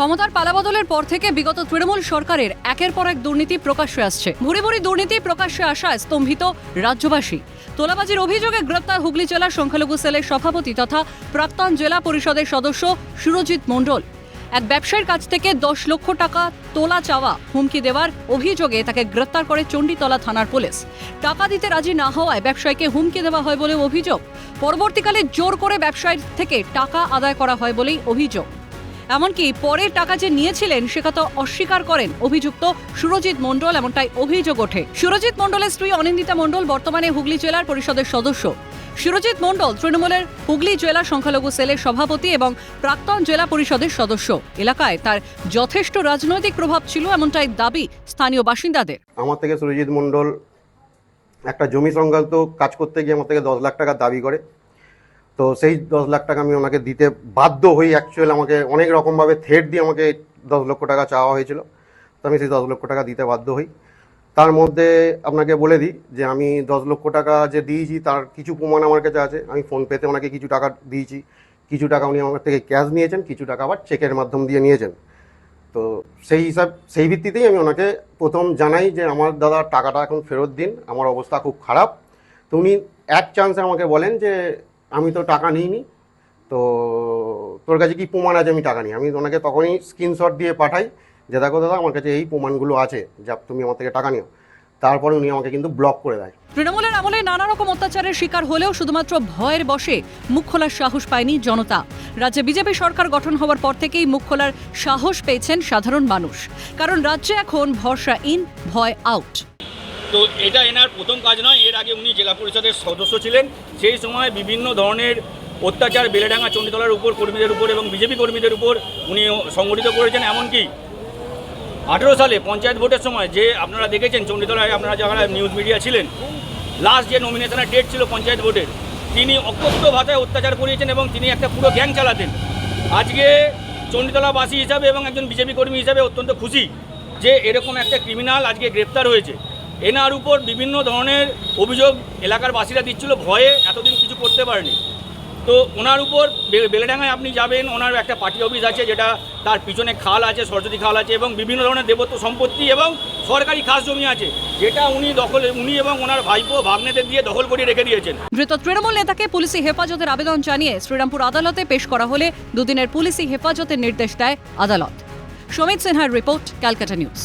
ক্ষমতার পালাবদলের পর থেকে বিগত তৃণমূল সরকারের একের পর এক দুর্নীতি প্রকাশ্যে আসছে। ভুরি ভুরি দুর্নীতি প্রকাশ্যে আসায় স্তম্ভিত রাজ্যবাসী। তোলাবাজির অভিযোগে গ্রেপ্তার হুগলি জেলার সংখ্যালঘু সেলের সভাপতি তথা প্রাক্তন জেলা পরিষদের সদস্য সুরজিৎ মণ্ডল। এক ব্যবসায়ীর কাছ থেকে 10 লক্ষ টাকা তোলা চাওয়া হুমকি দেওয়ার অভিযোগে তাকে গ্রেপ্তার করে চণ্ডীতলা থানার পুলিশ। টাকা দিতে রাজি না হওয়ায় ব্যবসায়ীকে হুমকি দেওয়া হয় বলে অভিযোগ। পরবর্তীকালে জোর করে ব্যবসায়ীর থেকে টাকা আদায় করা হয় বলেই অভিযোগ। এমনকি পরে টাকা যে নিয়েছিলেন সে কথা অস্বীকার করেন অভিযুক্ত সুরজিৎ মণ্ডল, এমনটাই অভিযোগ ওঠে। সুরজিৎ মণ্ডলের স্ত্রী অনিন্দিতা মণ্ডল বর্তমানে হুগলি জেলার পরিষদের সদস্য। সুরজিৎ মণ্ডল তৃণমূলের হুগলি জেলা সংখ্যালঘু সেলের সভাপতি এবং প্রাক্তন জেলা পরিষদের সদস্য। এলাকায় তার যথেষ্ট রাজনৈতিক প্রভাব ছিল, এমনটাই দাবি স্থানীয় বাসিন্দাদের। আমার থেকে সুরজিৎ মণ্ডল একটা জমি সংক্রান্ত কাজ করতে গিয়ে আমার থেকে 10 লাখ টাকা দাবি করে। তো সেই 10 লাখ টাকা আমি ওনাকে দিতে বাধ্য হই। অ্যাকচুয়ালি আমাকে অনেক রকমভাবে থ্রেট দিয়ে আমাকে 10 লক্ষ টাকা চাওয়া হয়েছিল। তো আমি সেই 10 লক্ষ টাকা দিতে বাধ্য হই। তার মধ্যে আপনাকে বলে দিই যে আমি 10 লক্ষ টাকা যে দিয়েছি তার কিছু প্রমাণ আমার কাছে আছে। আমি ফোনপেতে ওনাকে কিছু টাকা দিয়েছি, কিছু টাকা উনি আমার থেকে ক্যাশ নিয়েছেন, কিছু টাকা আবার চেকের মাধ্যম দিয়ে নিয়েছেন। তো সেই ভিত্তিতেই আমি ওনাকে প্রথম জানাই যে আমার দাদা টাকাটা এখন ফেরত দিন, আমার অবস্থা খুব খারাপ। তো উনি এক চান্সে আমাকে বলেন যে আমি তো টাকা নিইনি, তো তোর কাছে কি প্রমাণ আছে আমি টাকা নিই? আমি ওনাকে তখনই স্ক্রিনশট দিয়ে পাঠাই যে দেখো দাদা আমার কাছে এই প্রমাণগুলো আছে যা তুমি আমার থেকে টাকা নিও। তারপরে উনি আমাকে কিন্তু ব্লক করে দেয়। তৃণমূলের আমলে নানা রকম অত্যাচারের শিকার হলেও শুধুমাত্র ভয়ের বশে মুখ খোলার সাহস পায়নি জনতা। রাজ্যে বিজেপি সরকার গঠন হওয়ার পর থেকেই মুখ খোলার সাহস পেয়েছেন সাধারণ মানুষ, কারণ রাজ্যে এখন ভরসা ইন, ভয় আউট। তো এটা এনার প্রথম কাজ নয়। এর আগে উনি জেলা পরিষদের সদস্য ছিলেন। সেই সময় বিভিন্ন ধরনের অত্যাচার বেলেডাঙ্গা চণ্ডীতলার উপর কর্মীদের উপর এবং বিজেপি কর্মীদের উপর উনি সংগঠিত করেছেন। এমনকি 18 সালে পঞ্চায়েত ভোটের সময় যে আপনারা দেখেছেন চণ্ডীতলায়, আপনারা যারা নিউজ মিডিয়া ছিলেন, লাস্ট যে নমিনেশনের ডেট ছিল পঞ্চায়েত ভোটের, তিনি অকথ্য ভাষায় অত্যাচার করিয়েছেন এবং তিনি একটা পুরো গ্যাং চালাতেন। আজকে চণ্ডীতলাবাসী হিসাবে এবং একজন বিজেপি কর্মী হিসাবে অত্যন্ত খুশি যে এরকম একটা ক্রিমিনাল আজকে গ্রেপ্তার হয়েছে। এনার উপর বিভিন্ন ধরনের অভিযোগ এলাকার বাসীরা দিচ্ছিল, ভয়ে এতদিন কিছু করতে পারেনি। তো ওনার উপর বেলেডাঙ্গায় আপনি যাবেন, ওনার একটা পার্টি অফিস আছে যেটা তার পিছনে খাল আছে, সরস্বতী খাল আছে এবং বিভিন্ন ধরনের দেবত্ব সম্পত্তি এবং সরকারি খাস জমি আছে, যেটা উনি এবং ওনার ভাইপো ভাগ্নেদের দিয়ে দখল করে রেখে দিয়েছেন। ধৃত তৃণমূল নেতাকে পুলিশি হেফাজতের আবেদন জানিয়ে শ্রীরামপুর আদালতে পেশ করা হলে 2 দিনের পুলিশি হেফাজতের নির্দেশ দেয় আদালত। সমিত সিনহার রিপোর্ট, ক্যালকাটা নিউজ।